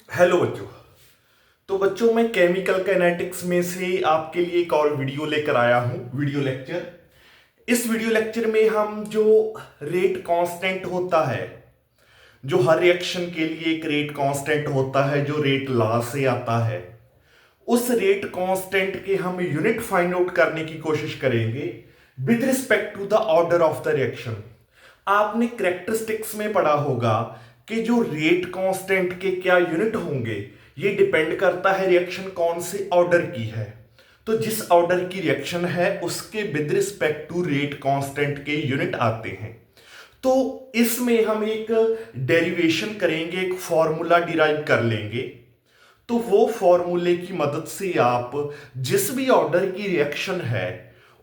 Hello बच्चों। तो बच्चों मैं केमिकल काइनेटिक्स में से आपके लिए एक और वीडियो लेकर आया हूं, वीडियो लेक्चर। इस वीडियो लेक्चर में हम जो रेट कांस्टेंट होता है, जो हर रिएक्शन के लिए एक रेट कांस्टेंट होता है जो रेट लॉ से आता है, उस रेट कांस्टेंट के हम यूनिट फाइंड आउट करने की कोशिश करेंगे with respect to the order of the reaction. आपने करेक्टरिस्टिक्स में पढ़ा होगा कि जो रेट कांस्टेंट के क्या यूनिट होंगे, ये डिपेंड करता है रिएक्शन कौन से ऑर्डर की है। तो जिस ऑर्डर की रिएक्शन है उसके with respect to rate constant के यूनिट आते हैं। तो इसमें हम एक डेरिवेशन करेंगे, एक फॉर्मूला डिराइव कर लेंगे। तो वो फॉर्मूले की मदद से आप जिस भी ऑर्डर की रिएक्शन है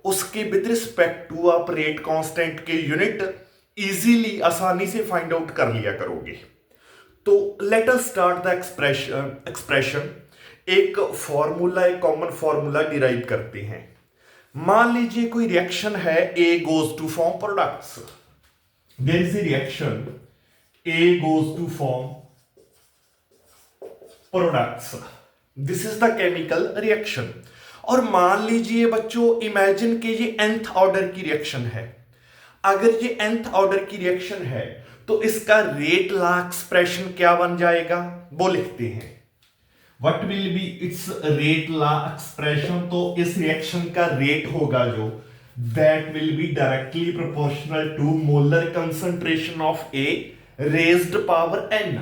उसके विद रिस्पेक्ट टू आप रेट कांस्टेंट के यूनिट इजीली, आसानी से फाइंड आउट कर लिया करोगे। तो let us start the expression. एक फॉर्मूला, एक कॉमन फॉर्मूला डिराइव करते हैं। मान लीजिए कोई रिएक्शन है, A goes to form products. There is a reaction, A goes to form products. This is the chemical reaction. और मान लीजिए बच्चों, इमेजिन के ये nth ऑर्डर की रिएक्शन है। अगर ये nth ऑर्डर की रिएक्शन है तो इसका रेट लॉ एक्सप्रेशन क्या बन जाएगा, वो लिखते हैं। What will be its rate law expression. तो इस रिएक्शन का रेट होगा जो, that will be directly proportional to molar concentration of A raised power n।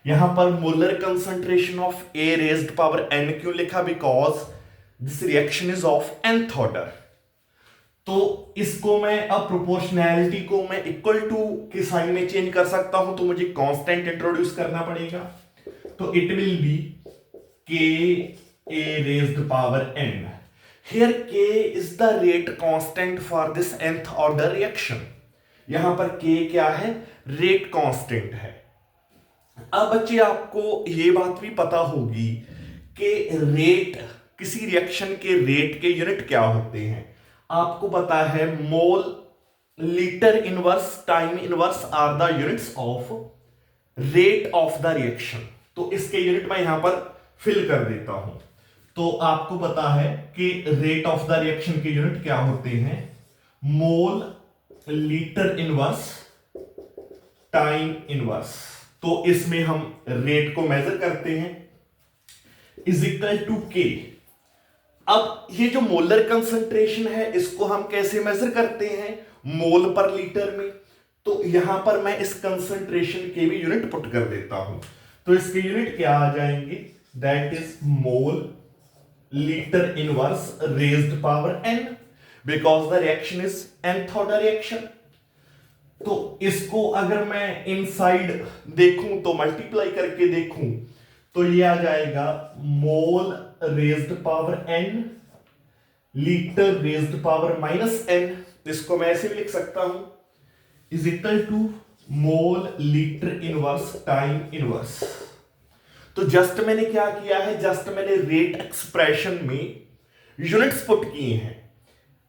यहां पर molar concentration of A raised power n क्यों लिखा, because this reaction is of nth order. तो इसको मैं अब प्रोपोर्शनैलिटी को मैं इक्वल टू के साइन में चेंज कर सकता हूं, तो मुझे कांस्टेंट इंट्रोड्यूस करना पड़ेगा। तो it will be K A raised power n। Here k is the rate constant for this nth order reaction. यहां पर k क्या है, रेट कांस्टेंट है। अब बच्चे आपको ये बात भी पता होगी कि रेट, किसी रिएक्शन के रेट के यूनिट क्या होते हैं। आपको पता है mole, litre inverse, time inverse are the units of rate of the reaction. तो इसके यूनिट मैं यहां पर फिल कर देता हूं। तो आपको पता है कि रेट ऑफ द रिएक्शन के यूनिट क्या होते हैं, मोल, लीटर इनवर्स, टाइम इनवर्स। तो इसमें हम रेट को मेजर करते हैं, इज इक्वल टू के। अब ये जो मोलर कंसंट्रेशन है इसको हम कैसे मेजर करते हैं, मोल पर लीटर में। तो यहां पर मैं इस कंसंट्रेशन के भी यूनिट पुट कर देता हूं। तो इसके यूनिट क्या आ जाएंगे, that is mole litre inverse raised power n, because the reaction is nth order reaction. तो इसको अगर मैं इनसाइड देखूं तो मल्टीप्लाई करके देखूं तो ये आ जाएगा mole raised power n, litre raised power minus n। इसको मैं ऐसे भी लिख सकता हूं, is equal to mole litre inverse time inverse. तो जस्ट मैंने क्या किया है, जस्ट मैंने रेट एक्सप्रेशन में यूनिट्स पुट किए हैं।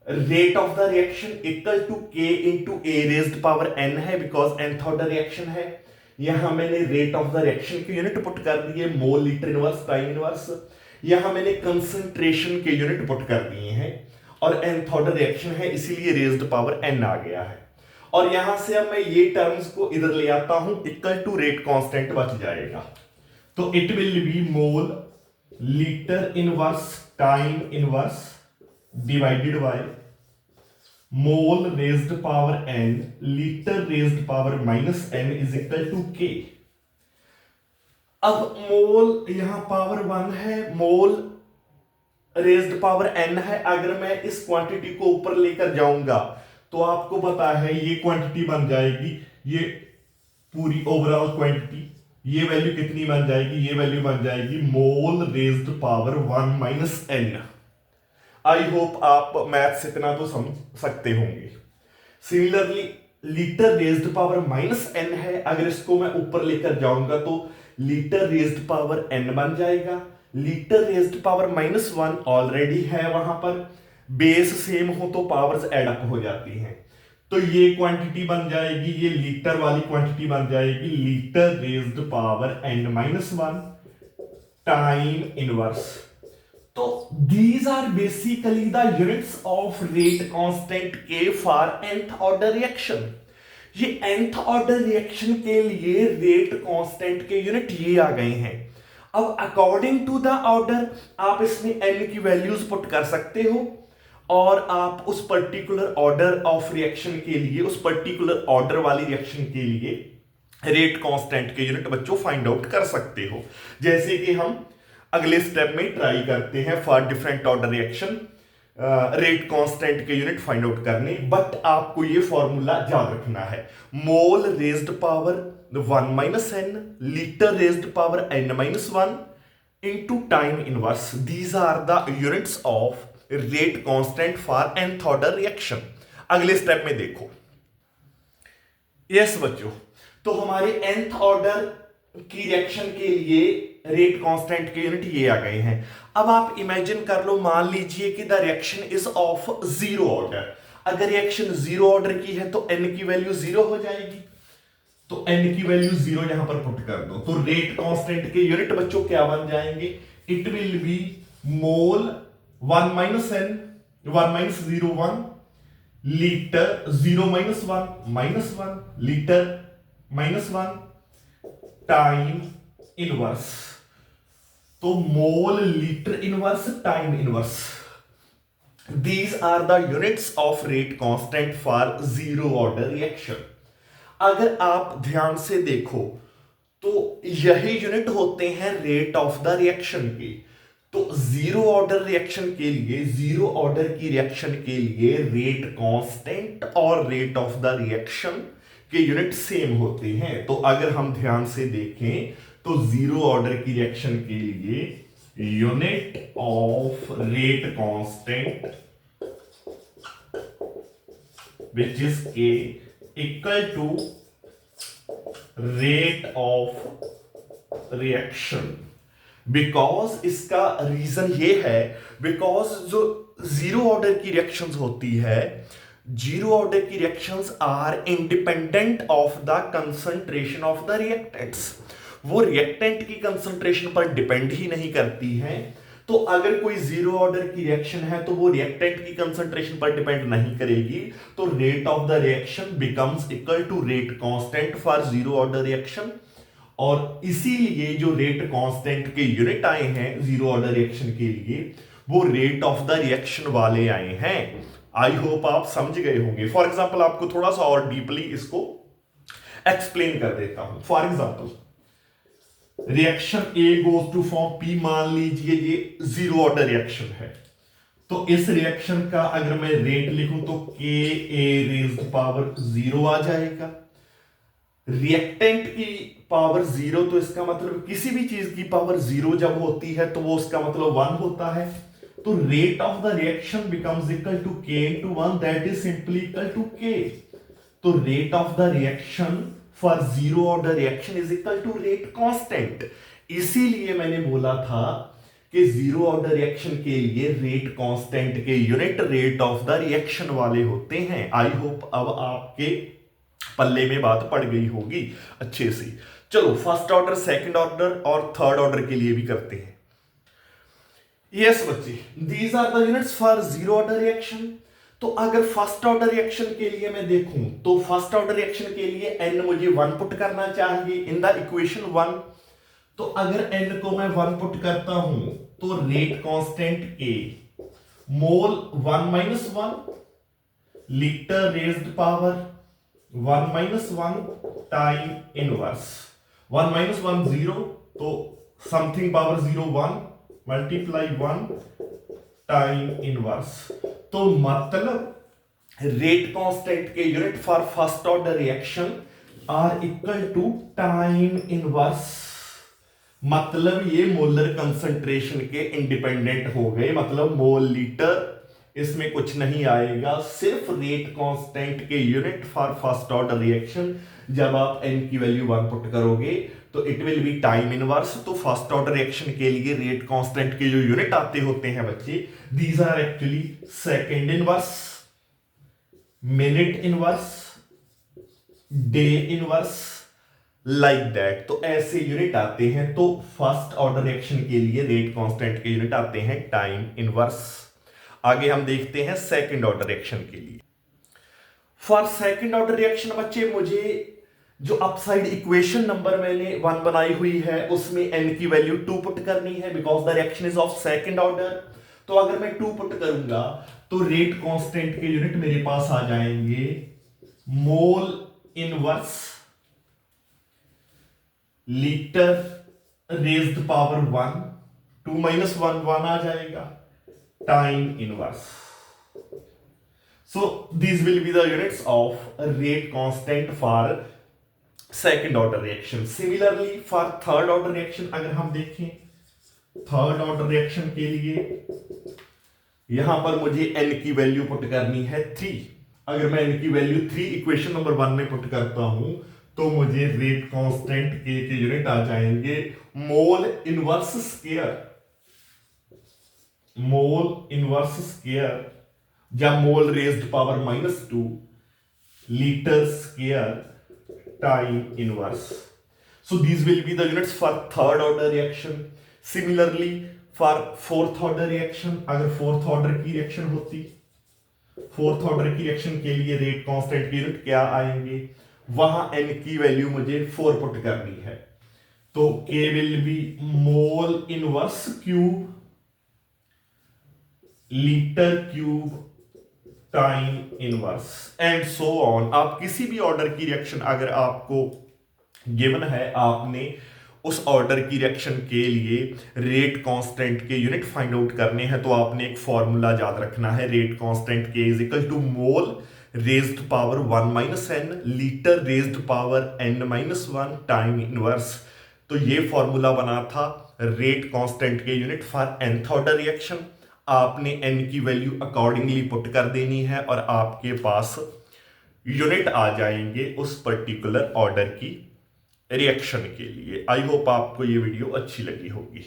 Rate of the reaction equal to K into A raised power n है, बिकॉज nth ऑर्डर रिएक्शन है। यहां मैंने रेट ऑफ द रिएक्शन के यूनिट पुट कर दिए, मोल लीटर इनवर्स टाइम इनवर्स। यहां मैंने कंसंट्रेशन के यूनिट पुट कर दिए हैं, और nth ऑर्डर रिएक्शन है इसीलिए रेज्ड पावर n आ गया है। और यहां से अब मैं ये टर्म्स को इधर ले आता हूं, इक्वल टू रेट कांस्टेंट बच जाएगा। तो it will be mole litre inverse time inverse divided by mole raised power n litre raised power minus n is equal to k। अब मोल यहां पावर 1 है, मोल रेज्ड पावर n है। अगर मैं इस क्वांटिटी को ऊपर लेकर जाऊंगा तो आपको पता है ये क्वांटिटी बन जाएगी, ये पूरी ओवरऑल क्वांटिटी, ये वैल्यू कितनी बन जाएगी, ये वैल्यू बन जाएगी mole raised power 1 minus n। I hope आप मैथ्स इतना तो समझ सकते होंगे। Similarly litre raised power minus n है, अगर इसको मैं ऊपर लेकर जाऊंगा तो लीटर रेज्ड पावर n बन जाएगा। Litre raised power minus 1 already है वहां पर, बेस सेम हो तो पावर्स एड अप हो जाती हैं। तो ये क्वांटिटी बन जाएगी, ये लीटर वाली क्वांटिटी बन जाएगी litre raised power n-1 time inverse. तो these are basically the units of rate constant के फॉर nth ऑर्डर रिएक्शन। ये nth ऑर्डर रिएक्शन के लिए रेट कांस्टेंट के यूनिट ये आ गए हैं। अब अकॉर्डिंग टू द ऑर्डर आप इसमें n की वैल्यूज पुट कर सकते हो और आप उस पर्टिकुलर ऑर्डर ऑफ रिएक्शन के लिए, उस पर्टिकुलर ऑर्डर वाली रिएक्शन के लिए रेट कांस्टेंट के यूनिट बच्चों फाइंड आउट कर सकते हो। जैसे कि हम अगले स्टेप में ट्राई करते हैं for different order reaction rate constant के यूनिट फाइंड आउट करने, बट आपको ये फॉर्मूला याद रखना है, mole raised power 1 - n litre raised power n-1 into time inverse. These are the units of rate constant for nth order reaction. अगले step में देखो, यस बच्चों, तो हमारे nth ऑर्डर की रिएक्शन के लिए रेट कांस्टेंट के यूनिट ये आ गए हैं। अब आप इमेजिन कर लो, मान लीजिए कि the reaction is of zero order. अगर रिएक्शन जीरो ऑर्डर की है तो n की वैल्यू जीरो हो जाएगी, तो n की वैल्यू जीरो यहां पर पुट कर दो, तो रेट कांस्टेंट के यूनिट बच्चों क्या बन जाएंगे, it will be mole 1 - n 1 - 01 litre 0 - 1 -1 litre -1 time inverse. तो mole litre inverse time inverse, these are the units of rate constant for zero order reaction. अगर आप ध्यान से देखो तो यही यूनिट होते हैं रेट ऑफ द रिएक्शन के। तो जीरो ऑर्डर रिएक्शन के लिए, जीरो ऑर्डर की रिएक्शन के लिए रेट कांस्टेंट और रेट ऑफ द रिएक्शन के यूनिट सेम होते हैं। तो अगर हम ध्यान से देखें तो जीरो ऑर्डर की रिएक्शन के लिए unit of rate constant which is k equal to rate of reaction. Because इसका रीजन ये है, बिकॉज जो जीरो ऑर्डर की रिएक्शंस होती है, जीरो ऑर्डर की reactions are independent of the concentration of the reactants. वो रिएक्टेंट की कंसंट्रेशन पर डिपेंड ही नहीं करती हैं। तो अगर कोई जीरो ऑर्डर की रिएक्शन है तो वो रिएक्टेंट की कंसंट्रेशन पर डिपेंड नहीं करेगी, तो rate of the reaction becomes equal to rate constant for zero order reaction. और इसीलिए जो रेट कांस्टेंट के यूनिट आए हैं जीरो ऑर्डर रिएक्शन के लिए, वो रेट ऑफ द रिएक्शन वाले आए हैं। आई होप आप समझ गए होंगे। फॉर एग्जाम्पल आपको थोड़ा सा और डीपली इसको एक्सप्लेन कर देता हूं। For example reaction A goes to form P, मान लीजिए ये जीरो ऑर्डर रिएक्शन है, तो इस रिएक्शन का अगर मैं रेट लिखूं तो के ए रेज्ड पावर 0 आ जाएगा। रिएक्टेंट की पावर 0, तो इसका मतलब किसी भी चीज की पावर 0 जब होती है तो वो उसका मतलब 1 होता है। तो rate of the reaction becomes equal to k into 1, that is simply equal to k. तो rate of the reaction for zero order reaction is equal to rate constant. इसीलिए मैंने बोला था कि जीरो ऑर्डर रिएक्शन के लिए rate constant के unit rate of the reaction वाले होते हैं। आई होप अब आपके पल्ले में बात पड़ गई होगी अच्छे से। चलो फर्स्ट ऑर्डर, सेकंड ऑर्डर और थर्ड ऑर्डर के लिए भी करते हैं। यस बच्चे, these are the units for zero order reaction. तो अगर फर्स्ट ऑर्डर रिएक्शन के लिए मैं देखूं तो फर्स्ट ऑर्डर रिएक्शन के लिए n मुझे 1 पुट करना चाहिए इन द इक्वेशन 1। तो अगर n को मैं 1 पुट करता हूं तो rate constant A mole 1 - 1 litre raised power 1 - 1 time inverse. 1 - 1 0, तो something power 0 1 multiply 1 time inverse. तो मतलब रेट कांस्टेंट के unit for first order reaction are equal to time inverse. मतलब ये मोलर कंसंट्रेशन के इंडिपेंडेंट हो गए, मतलब मोल लीटर इसमें कुछ नहीं आएगा, सिर्फ रेट कांस्टेंट के unit for first order reaction. जब आप n की वैल्यू 1 पुट करोगे तो it will B time inverse. तो फर्स्ट ऑर्डर रिएक्शन के लिए रेट कांस्टेंट के जो यूनिट आते होते हैं बच्चे, these are actually second inverse. Minute inverse, day inverse, like that. तो ऐसे यूनिट आते हैं। तो फर्स्ट ऑर्डर रिएक्शन के लिए रेट कांस्टेंट के यूनिट आते हैं टाइम इनवर्स। आगे हम देखते हैं सेकंड ऑर्डर रिएक्शन के लिए। फॉर सेकंड ऑर्डर रिएक्शन बच्चे, मुझे जो अपसाइड इक्वेशन नंबर मैंने 1 बनाई हुई है उसमें n की वैल्यू 2 पुट करनी है, because the reaction is of second order. तो अगर मैं 2 पुट करूंगा तो रेट कांस्टेंट के यूनिट मेरे पास आ जाएंगे mole inverse litre raised power 1, 2 minus 1 1 आ जाएगा, time inverse. So these will be the units of rate constant for second order reaction. Similarly for third order reaction अगर हम देखें, थर्ड ऑर्डर रिएक्शन के लिए यहां पर मुझे n की वैल्यू पुट करनी है 3। अगर मैं n की वैल्यू 3 इक्वेशन नंबर 1 में पुट करता हूं तो मुझे रेट कांस्टेंट k के यूनिट आ जाएंगे mole inverse square, mole inverse square या mole raised power -2 litre square time inverse. So these will be the units for third order reaction. Similarly for fourth order reaction, अगर fourth order की reaction होती, fourth order की reaction के लिए rate constant के unit क्या आएंगे, वहां n की वैल्यू मुझे 4 पुट करनी है। तो k will be mole inverse cube litre cube time inverse and so on. आप किसी भी ऑर्डर की रिएक्शन अगर आपको गिवन है, आपने उस ऑर्डर की रिएक्शन के लिए रेट कांस्टेंट के यूनिट फाइंड आउट करने हैं, तो आपने एक फॉर्मूला याद रखना है, rate constant k is equal to mole raised power 1 minus n litre raised power n minus 1 time inverse. तो ये फॉर्मूला बना था रेट कांस्टेंट के unit for nth order reaction. आपने n की वैल्यू अकॉर्डिंगली पुट कर देनी है और आपके पास यूनिट आ जाएंगे उस पर्टिकुलर ऑर्डर की रिएक्शन के लिए। आई होप आपको ये वीडियो अच्छी लगी होगी।